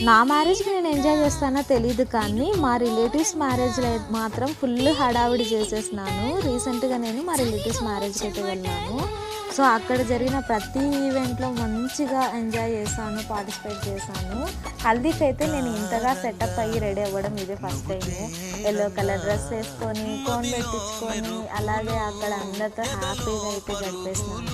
నా మ్యారేజ్కి నేను ఎంజాయ్ చేస్తానో తెలియదు, కానీ మా రిలేటివ్స్ మ్యారేజ్లో మాత్రం ఫుల్ హడావిడి చేసేసినాను. రీసెంట్గా నేను మా రిలేటివ్స్ మ్యారేజ్కి అయితే వెళ్ళాను. సో అక్కడ జరిగిన ప్రతి ఈవెంట్లో మంచిగా ఎంజాయ్ చేశాను, పార్టిసిపేట్ చేశాను. హల్దీకి అయితే నేను ఇంతగా సెటప్ అయ్యి రెడీ అవ్వడం ఇదే first time. Yellow colour dress వేసుకొని కోన్ పెట్టించుకొని అలాగే అక్కడ అందరితో హ్యాపీగా అయితే గడిపేసినాను.